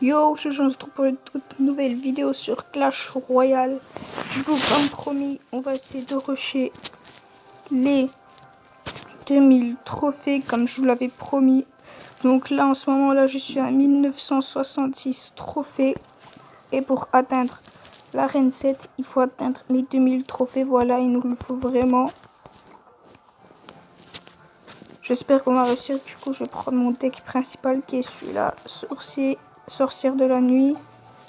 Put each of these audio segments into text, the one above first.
Yo, je se retrouve pour une toute nouvelle vidéo sur Clash Royale. Je vous comme promis, on va essayer de rusher les 2000 trophées comme je vous l'avais promis. Donc là, en ce moment-là, je suis à 1966 trophées. Et pour atteindre l'arène 7, il faut atteindre les 2000 trophées. Voilà, il nous le faut vraiment. J'espère qu'on va réussir. Du coup, je vais prendre mon deck principal qui est celui-là. Sorcière de la nuit,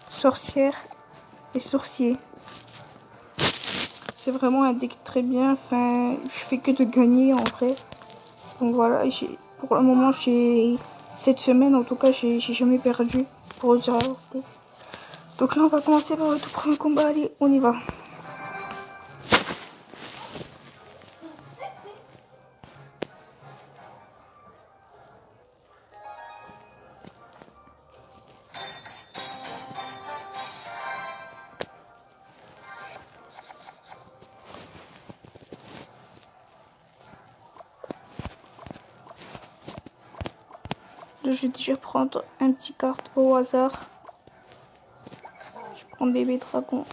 sorcière et sorcier. C'est vraiment un deck très bien. Enfin, je fais que de gagner en vrai. Donc voilà, pour le moment, cette semaine en tout cas, j'ai jamais perdu pour dire la vérité. Donc là, on va commencer par le tout premier combat. Allez, on y va. Là, je vais déjà prendre un petit carte au hasard. Je prends bébé dragon.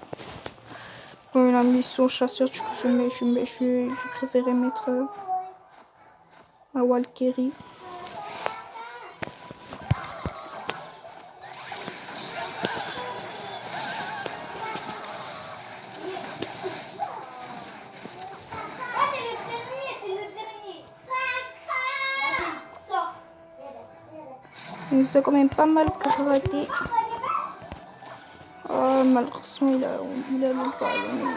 Comme la mission chasseur, du coup, je préférais mettre la Valkyrie. Il nous a quand même pas mal gratté. Oh, malheureusement, il a le ballon.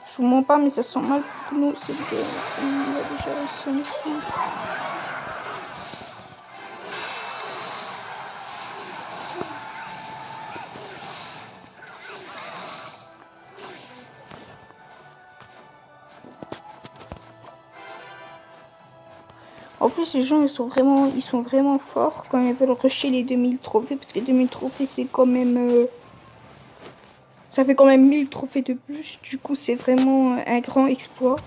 Je vous mens pas, mais ça sent mal pour nous. C'est que il a déjà réussi ici. En plus, les gens, ils sont vraiment forts quand ils veulent rusher les 2000 trophées. Parce que 2000 trophées, c'est quand même... ça fait quand même 1000 trophées de plus. Du coup, c'est vraiment un grand exploit.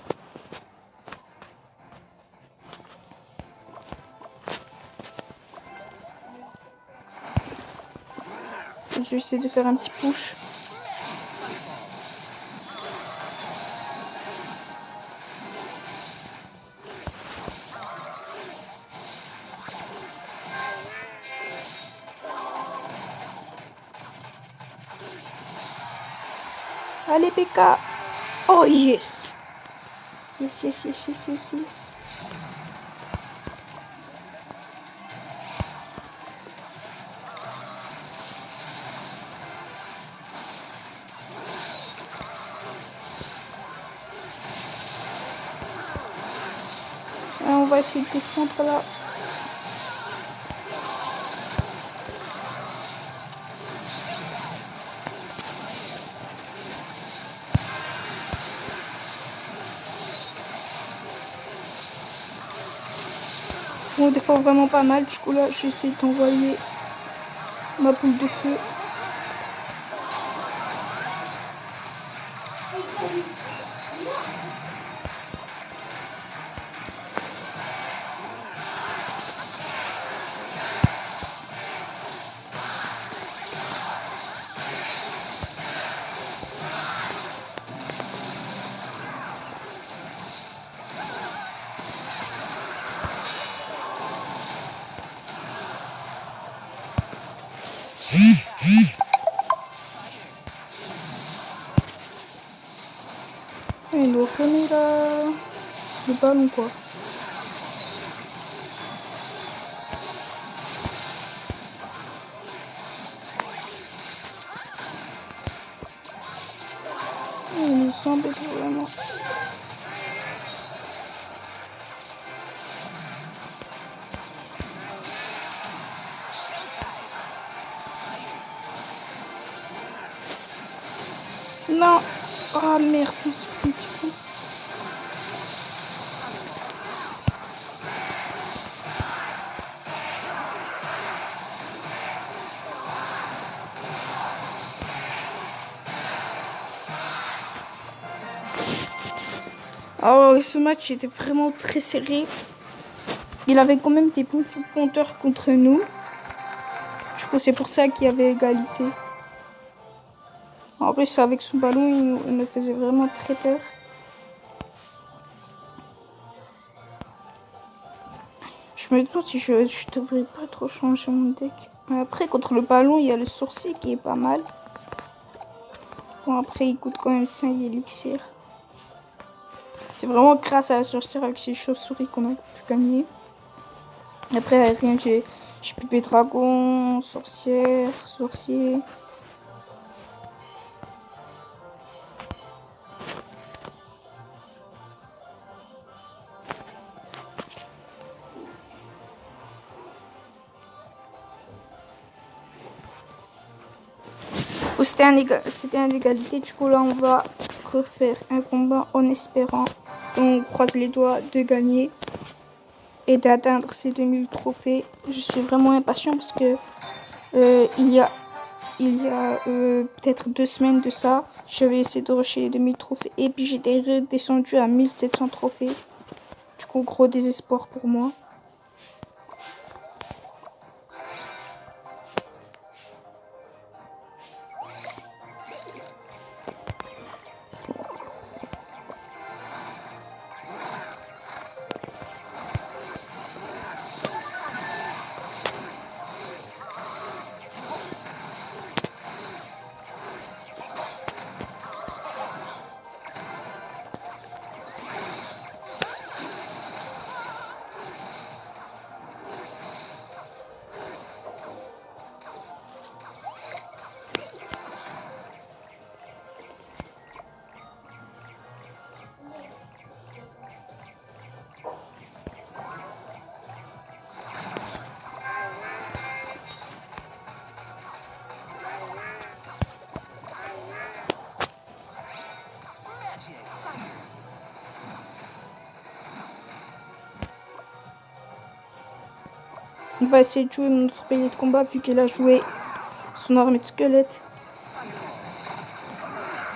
Je vais essayer de faire un petit push. Allez, PK. Oh, yes. Yes, yes, yes, yes, yes, yes. On va essayer de défendre là. On défend vraiment pas mal. Du coup là, je vais essayer d'envoyer ma boule de feu. Il doit revenir le ballon quoi. Il nous embête vraiment. Non. Oh merde, on se fait un petit coup. Alors, ce match était vraiment très serré. Il avait quand même des bons compteurs contre nous. Je pense que c'est pour ça qu'il y avait égalité. En plus, avec son ballon, il me faisait vraiment très peur. Je me demande si je devrais pas trop changer mon deck. Mais après, contre le ballon, il y a le sorcier qui est pas mal. Bon, après, il coûte quand même 5 élixirs. C'est vraiment grâce à la sorcière avec ses chauves-souris qu'on a pu gagner. Après, rien, j'ai pipé dragon, sorcière, sorcier. C'était un égalité, du coup là on va refaire un combat en espérant, on croise les doigts, de gagner et d'atteindre ces 2000 trophées. Je suis vraiment impatient parce que il y a peut-être 2 semaines de ça, j'avais essayé de rusher les 2000 trophées et puis j'étais redescendu à 1700 trophées. Du coup gros désespoir pour moi. On va essayer de jouer notre pilier de combat vu qu'elle a joué son armée de squelette.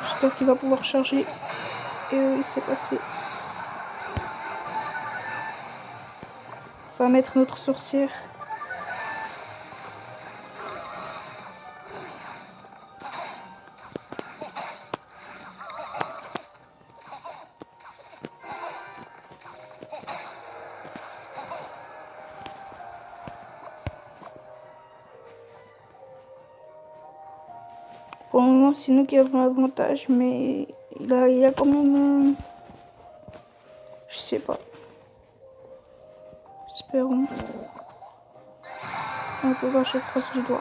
J'espère qu'il va pouvoir charger. Et oui, c'est passé. On va mettre notre sorcière. Pour le moment, c'est nous qui avons l'avantage, mais il a quand même... je sais pas. Espérons. On peut voir, je croise les doigts.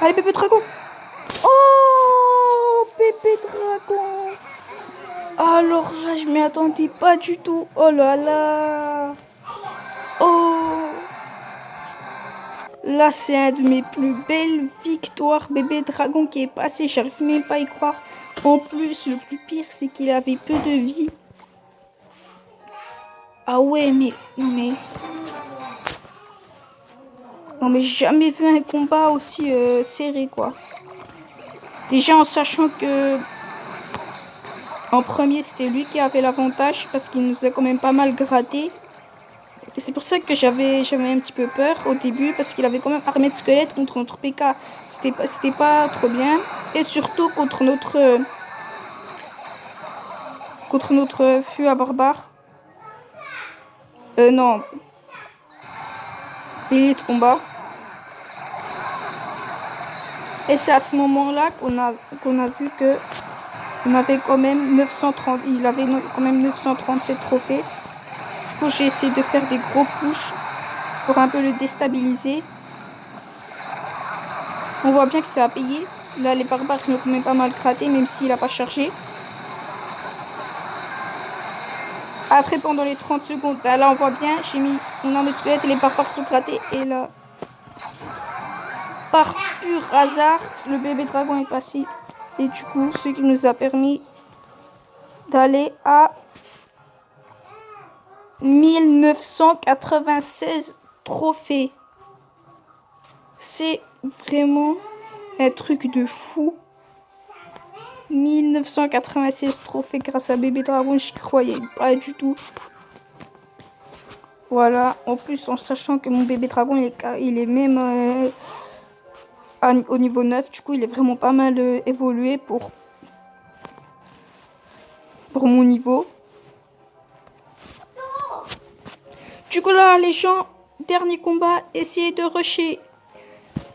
Allez, bébé dragon. Oh, bébé dragon. Alors là, je m'y attendais pas du tout. Oh là là. Oh. Là, c'est un de mes plus belles victoires. Bébé dragon qui est passé. J'arrive même pas à y croire. En plus, le plus pire, c'est qu'il avait peu de vie. Ah ouais, mais... Non, mais j'ai jamais vu un combat aussi serré, quoi. Déjà, en sachant que... En premier, c'était lui qui avait l'avantage parce qu'il nous a quand même pas mal gratté. Et c'est pour ça que j'avais un petit peu peur au début parce qu'il avait quand même armée de squelettes contre notre PK. C'était pas trop bien. Et surtout contre notre fût à barbare. Non. Pilier de combat. Et c'est à ce moment-là qu'on a vu que on avait quand même 930. Il avait quand même 937 trophées. Du coup, j'ai essayé de faire des gros push pour un peu le déstabiliser. On voit bien que ça a payé. Là, les barbares ils ont quand même pas mal gratté, même s'il n'a pas chargé. Après, pendant les 30 secondes, là, on voit bien, j'ai mis mon arme de squelette et les barbares sont grattés. Et là, par pur hasard, le bébé dragon est passé. Et du coup, ce qui nous a permis d'aller à 1996 trophées. C'est vraiment un truc de fou. 1996 trophées grâce à bébé dragon, j'y croyais pas du tout. Voilà, en plus en sachant que mon bébé dragon il est même au niveau 9, du coup il est vraiment pas mal évolué pour mon niveau. Du coup là les gens, dernier combat, essayez de rusher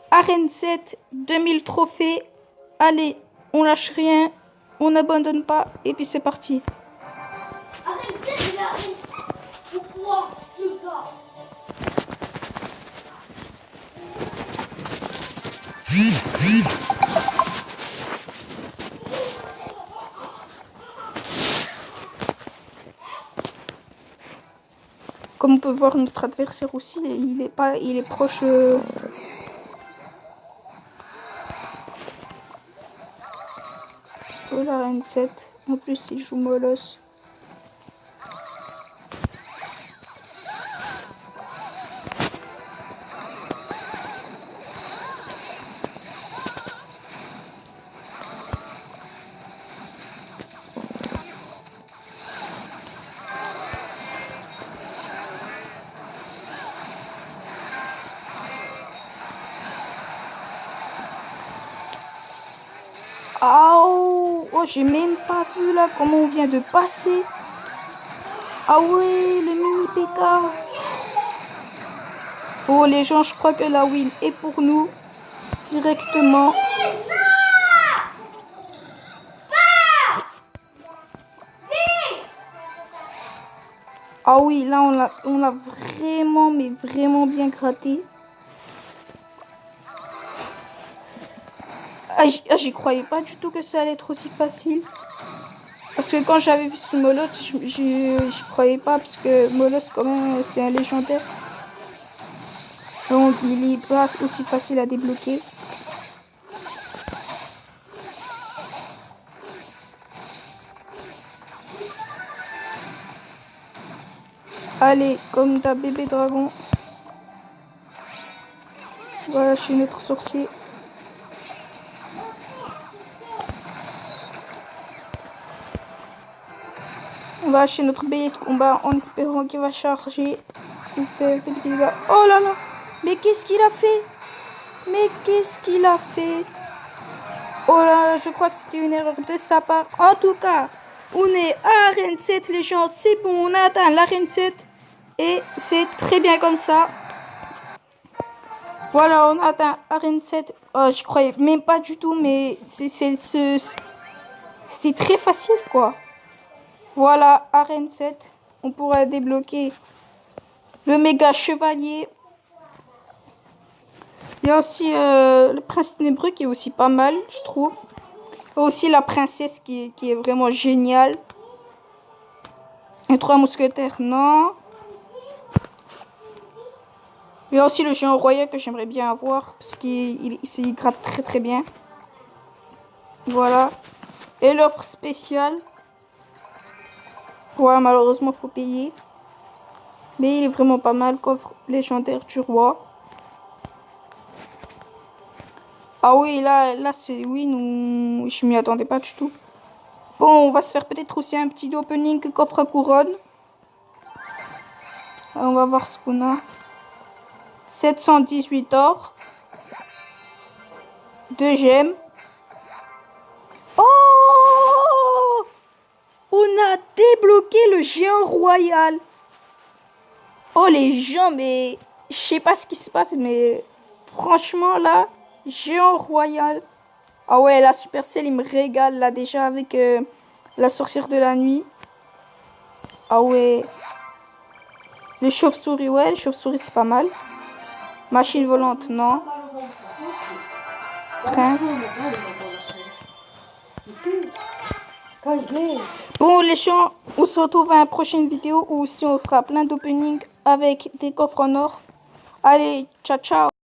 Arène 7, 2000 trophées. Allez, on lâche rien, on n'abandonne pas et puis c'est parti. Arène 7, comme on peut voir, notre adversaire aussi, il est proche. La reine 7. En plus, il joue Molos. Oh, j'ai même pas vu là comment on vient de passer. Ah ouais, le mini PK. Oh les gens, je crois que la win est pour nous directement. Ah oui, là on a vraiment, mais vraiment bien gratté. J'y croyais pas du tout que ça allait être aussi facile. Parce que quand j'avais vu ce Molos, j'y croyais pas. Parce que Molos, quand même, c'est un légendaire. Donc, il est pas aussi facile à débloquer. Allez, comme ta bébé dragon. Voilà, chez notre sorcier. On va acheter notre billet de combat en espérant qu'il va charger. Oh là là! Mais qu'est-ce qu'il a fait? Mais qu'est-ce qu'il a fait? Oh là là, je crois que c'était une erreur de sa part. En tout cas, on est à Arène 7, les gens. C'est bon, on a atteint l'Arène 7. Et c'est très bien comme ça. Voilà, on a atteint Arène 7. Oh, je croyais même pas du tout, mais c'était très facile, quoi. Voilà, Arène 7. On pourra débloquer le méga chevalier. Il y a aussi le prince ténébreux qui est aussi pas mal, je trouve. Aussi la princesse qui est vraiment géniale. Les 3 mousquetaires, non. Il y a aussi le géant royal que j'aimerais bien avoir parce qu'il gratte très très bien. Voilà. Et l'offre spéciale. Ouais, malheureusement, faut payer. Mais il est vraiment pas mal. Coffre légendaire du roi. Ah oui, là c'est... Oui, je m'y attendais pas du tout. Bon, on va se faire peut-être aussi un petit opening coffre à couronne. On va voir ce qu'on a. 718 or. 2 gemmes. Oh! On a débloqué le géant royal. Oh les gens, mais je sais pas ce qui se passe, mais franchement là, géant royal. Ah ouais, la Supercell, il me régale là déjà avec la sorcière de la nuit. Ah ouais. Les chauves-souris, ouais, les chauves-souris c'est pas mal. Machine volante, non. Prince. Bon les gens, on se retrouve à une prochaine vidéo où aussi on fera plein d'openings avec des coffres en or. Allez, ciao ciao.